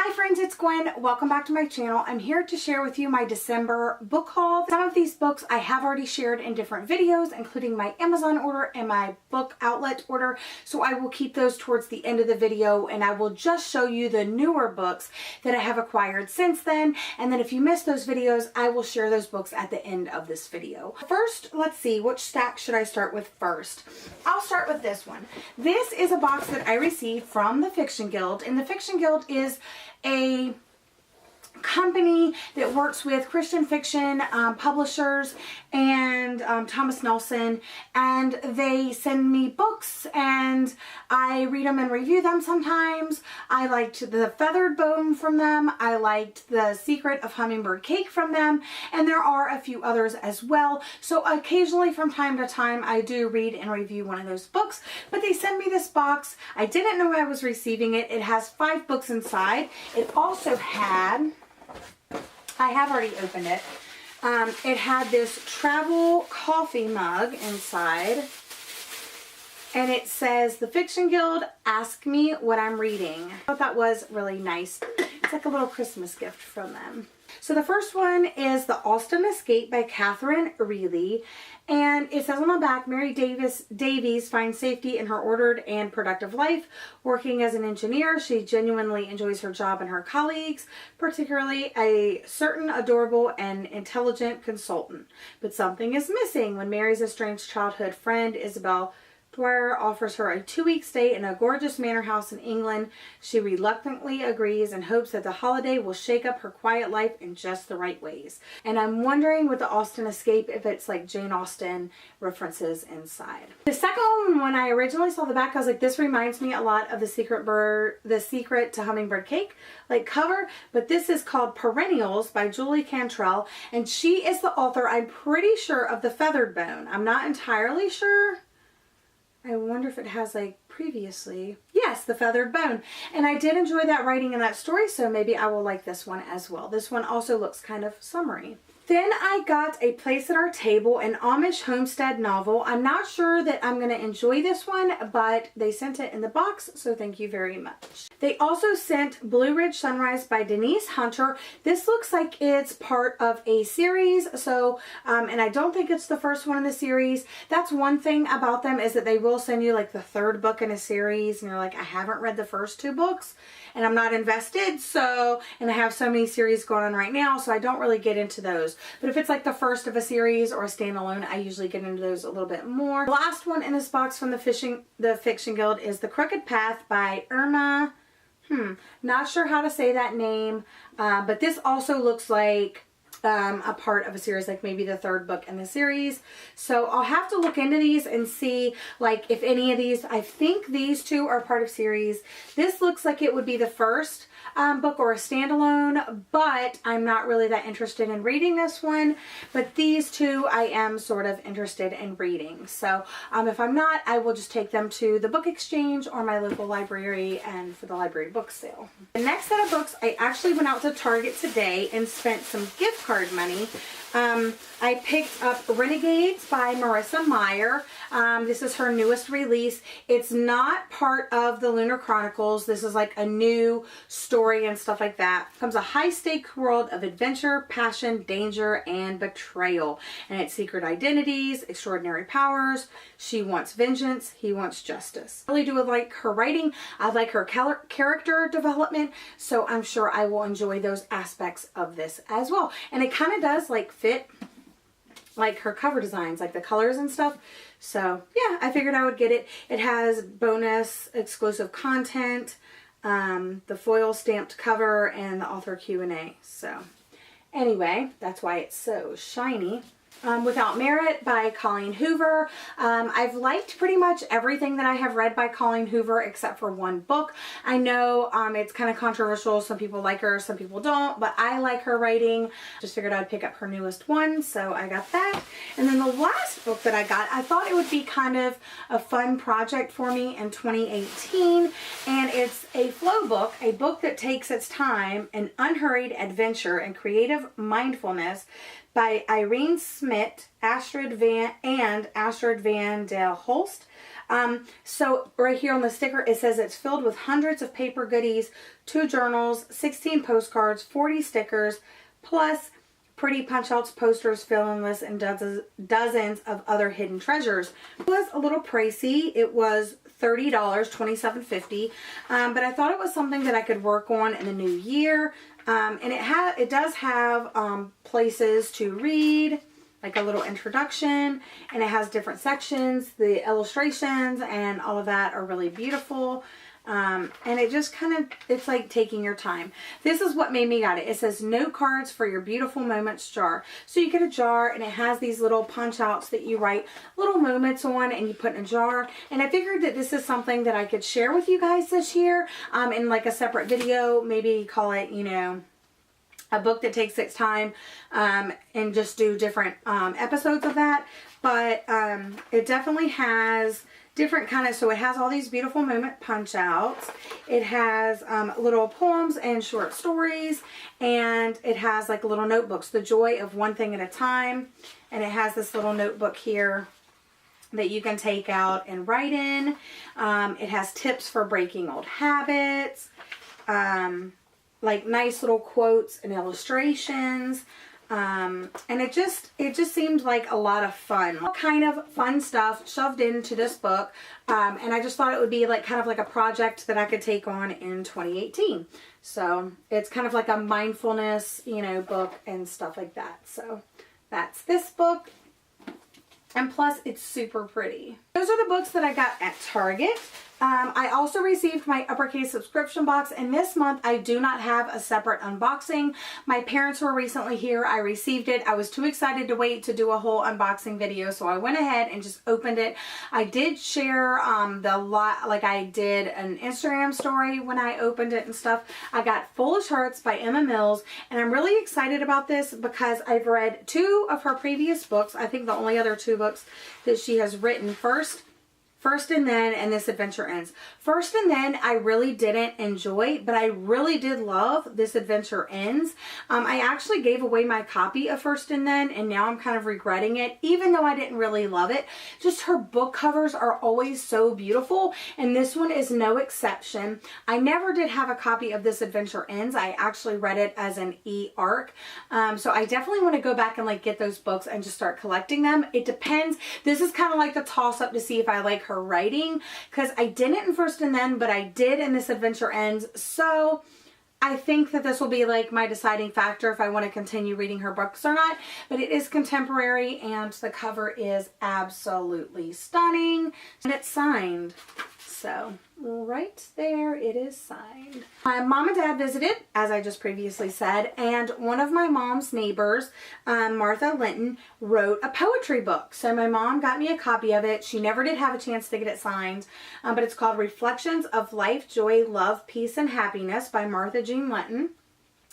Hi friends, it's Gwen. Welcome back to my channel. I'm here to share with you my December book haul. Some of these books I have already shared in different videos, including my Amazon order and my book outlet order. So I will keep those towards the end of the video, and I will just show you the newer books that I have acquired since then. And then if you missed those videos, I will share those books at the end of this video. First, let's see, which stack should I start with first? I'll start with this one. This is a box that I received from the Fiction Guild, and the Fiction Guild is a company that works with Christian fiction publishers and Thomas Nelson, and they send me books and I read them and review them sometimes. I liked The Feathered Bone from them. I liked The Secret of Hummingbird Cake from them, and there are a few others as well. So occasionally from time to time I do read and review one of those books, but they send me this box. I didn't know I was receiving it. It has 5 books inside. It also had, I have already opened it. It had this travel coffee mug inside, and it says, "The Fiction Guild, ask me what I'm reading." I thought that was really nice. It's like a little Christmas gift from them. So the first one is The Austen Escape by Catherine Reilly. And it says on the back, Mary Davies finds safety in her ordered and productive life. Working as an engineer, she genuinely enjoys her job and her colleagues, particularly a certain adorable and intelligent consultant. But something is missing when Mary's estranged childhood friend, Isabel Dwyer, offers her a 2-week stay in a gorgeous manor house in England. She reluctantly agrees and hopes that the holiday will shake up her quiet life in just the right ways. And I'm wondering with The Austen Escape if it's like Jane Austen references inside. The second one, when I originally saw the back, I was like, this reminds me a lot of The Secret to Hummingbird Cake like cover, but this is called Perennials by Julie Cantrell, and she is the author, I'm pretty sure, of The Feathered Bone. I'm not entirely sure. I wonder if it has like previously. Yes, The Feathered Bone. And I did enjoy that writing in that story, so maybe I will like this one as well. This one also looks kind of summery. Then I got A Place at Our Table, an Amish homestead novel. I'm not sure that I'm going to enjoy this one, but they sent it in the box, so thank you very much. They also sent Blue Ridge Sunrise by Denise Hunter. This looks like it's part of a series, so, and I don't think it's the first one in the series. That's one thing about them, is that they will send you like the 3rd book in a series, and you're like, I haven't read the first 2 books, and I'm not invested, so, and I have so many series going on right now, so I don't really get into those. But if it's like the first of a series or a standalone, I usually get into those a little bit more. The last one in this box from the Fiction Guild is The Crooked Path by Irma. Not sure how to say that name, but this also looks like a part of a series, like maybe the 3rd book in the series. So I'll have to look into these and see like if any of these, I think these 2 are part of series. This looks like it would be the first book or a standalone, but I'm not really that interested in reading this one. But these 2 I am sort of interested in reading. So if I'm not, I will just take them to the book exchange or my local library and for the library book sale. The next set of books, I actually went out to Target today and spent some gift card money. I picked up Renegades by Marissa Meyer. This is her newest release. It's not part of the Lunar Chronicles. This is like a new story and stuff like that. Comes a high-stake world of adventure, passion, danger, and betrayal. And it's secret identities, extraordinary powers. She wants vengeance. He wants justice. I really do like her writing. I like her character development. So I'm sure I will enjoy those aspects of this as well. And it kind of does like fit like her cover designs, like the colors and stuff. So yeah, I figured I would get it. It has bonus exclusive content, the foil stamped cover, and the author Q&A. So anyway, that's why it's so shiny. Without Merit by Colleen Hoover. I've liked pretty much everything that I have read by Colleen Hoover except for one book. I know it's kind of controversial. Some people like her, some people don't, but I like her writing. Just figured I'd pick up her newest one, so I got that. And then the last book that I got, I thought it would be kind of a fun project for me in 2018, and it's a flow book, a book that takes its time, an unhurried adventure and creative mindfulness by Irene Smit, Astrid Van Dale Holst. So right here on the sticker, it says it's filled with hundreds of paper goodies, 2 journals, 16 postcards, 40 stickers, plus pretty punch outs, posters, fill-in lists, and dozens of other hidden treasures. It was a little pricey. It was $30, $27.50, but I thought it was something that I could work on in the new year. And it does have places to read, like a little introduction, and it has different sections. The illustrations and all of that are really beautiful. And it just it's like taking your time. This is what made me got it. It says note cards for your beautiful moments jar. So you get a jar and it has these little punch outs that you write little moments on and you put in a jar. And I figured that this is something that I could share with you guys this year, in like a separate video, maybe call it, you know, a book that takes its time, and just do different episodes of that. But it definitely has different so it has all these beautiful moment punch outs. It has little poems and short stories, and it has like little notebooks, the joy of one thing at a time. And it has this little notebook here that you can take out and write in. It has tips for breaking old habits, like nice little quotes and illustrations. And it just seemed like a lot of fun. All kind of fun stuff shoved into this book. And I just thought it would be like kind of like a project that I could take on in 2018. So it's kind of like a mindfulness, you know, book and stuff like that. So that's this book. And plus it's super pretty. Those are the books that I got at Target. I also received my Uppercase subscription box, and this month I do not have a separate unboxing. My parents were recently here. I received it. I was too excited to wait to do a whole unboxing video, so I went ahead and just opened it. I did share like I did an Instagram story when I opened it and stuff. I got Foolish Hearts by Emma Mills, and I'm really excited about this because I've read 2 of her previous books. I think the only other 2 books that she has written. First and Then, and This Adventure Ends. First and Then I really didn't enjoy, but I really did love This Adventure Ends. I actually gave away my copy of First and Then, and now I'm kind of regretting it, even though I didn't really love it. Just her book covers are always so beautiful, and this one is no exception. I never did have a copy of This Adventure Ends. I actually read it as an e-arc. So I definitely want to go back and like get those books and just start collecting them. It depends. This is kind of like the toss-up to see if I like her writing, because I didn't in First and Then, but I did in This Adventure Ends. So I think that this will be like my deciding factor if I want to continue reading her books or not. But it is contemporary, and the cover is absolutely stunning, and it's signed. So right there it is signed. My mom and dad visited, as I just previously said, and one of my mom's neighbors, Martha Linton, wrote a poetry book. So my mom got me a copy of it. She never did have a chance to get it signed, but it's called Reflections of Life, Joy, Love, Peace, and Happiness by Martha Jean Linton.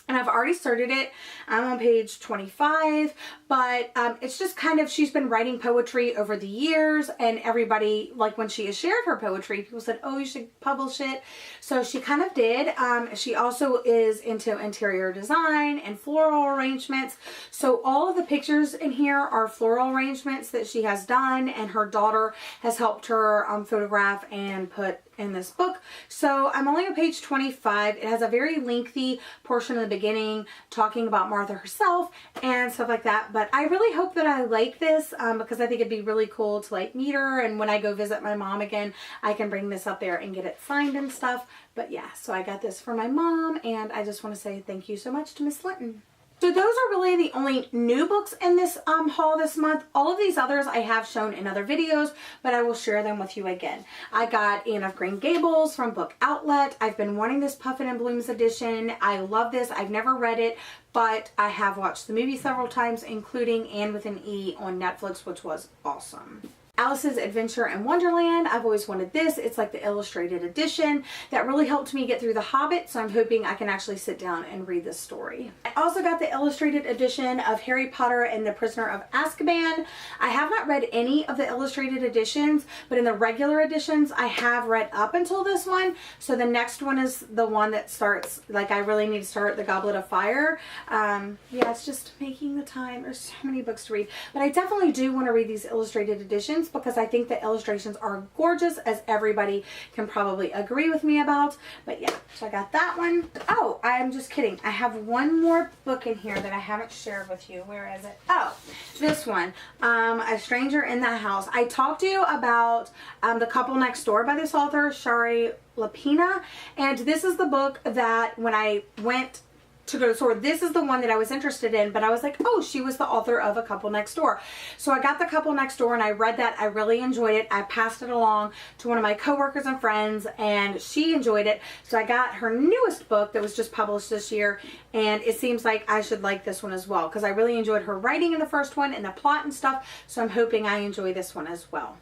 And I've already started it. I'm on page 25, but it's just kind of, she's been writing poetry over the years, and everybody, like when she has shared her poetry, people said, oh, you should publish it. So she kind of did. She also is into interior design and floral arrangements. So all of the pictures in here are floral arrangements that she has done, and her daughter has helped her photograph and put in this book. So I'm only on page 25. It has a very lengthy portion in the beginning talking about Martha herself and stuff like that, but I really hope that I like this because I think it'd be really cool to like meet her, and when I go visit my mom again, I can bring this up there and get it signed and stuff. But yeah, so I got this for my mom, and I just want to say thank you so much to Miss Linton. So those are really the only new books in this haul this month. All of these others I have shown in other videos, but I will share them with you again. I got Anne of Green Gables from Book Outlet. I've been wanting this Puffin and Blooms edition. I love this. I've never read it, but I have watched the movie several times, including Anne with an E on Netflix, which was awesome. Alice's Adventure in Wonderland. I've always wanted this. It's like the illustrated edition that really helped me get through The Hobbit, so I'm hoping I can actually sit down and read this story. I also got the illustrated edition of Harry Potter and the Prisoner of Azkaban. I have not read any of the illustrated editions, but in the regular editions I have read up until this one, so the next one is the one that starts, like I really need to start the Goblet of Fire. Yeah, it's just making the time. There's so many books to read, but I definitely do want to read these illustrated editions illustrations because I think the illustrations are gorgeous, as everybody can probably agree with me about. But yeah, so I got that one. Oh, I'm just kidding. I have one more book in here that I haven't shared with you. Where is it? Oh, this one, A Stranger in the House. I talked to you about The Couple Next Door by this author, Shari Lapina, and this is the book that when I went to go to the store, this is the one that I was interested in, but I was like, oh, she was the author of A Couple Next Door. So I got The Couple Next Door and I read that. I really enjoyed it. I passed it along to one of my coworkers and friends and she enjoyed it. So I got her newest book that was just published this year, and it seems like I should like this one as well because I really enjoyed her writing in the first one and the plot and stuff. So I'm hoping I enjoy this one as well.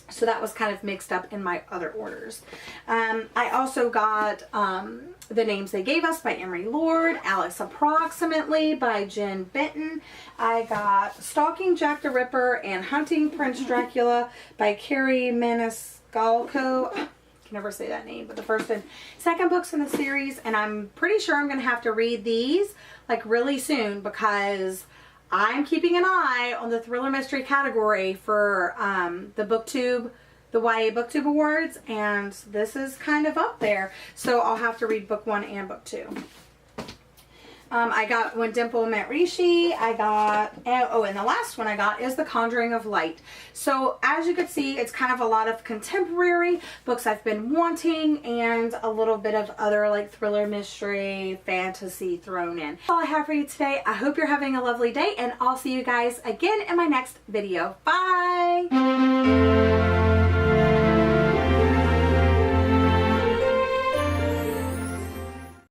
So that was kind of mixed up in my other orders. I also got The Names They Gave Us by Emery Lord, Alex Approximately by Jen Benton. I got Stalking Jack the Ripper and Hunting Prince Dracula by Carrie Maniscalco. I can never say that name, but the first and second books in the series, and I'm pretty sure I'm going to have to read these like really soon because I'm keeping an eye on the thriller mystery category for the BookTube, the YA BookTube Awards, and this is kind of up there. So I'll have to read book 1 and book 2. I got When Dimple Met Rishi. I got, oh, and the last one I got is The Conjuring of Light. So as you can see, it's kind of a lot of contemporary books I've been wanting and a little bit of other like thriller, mystery, fantasy thrown in. That's all I have for you today. I hope you're having a lovely day, and I'll see you guys again in my next video. Bye!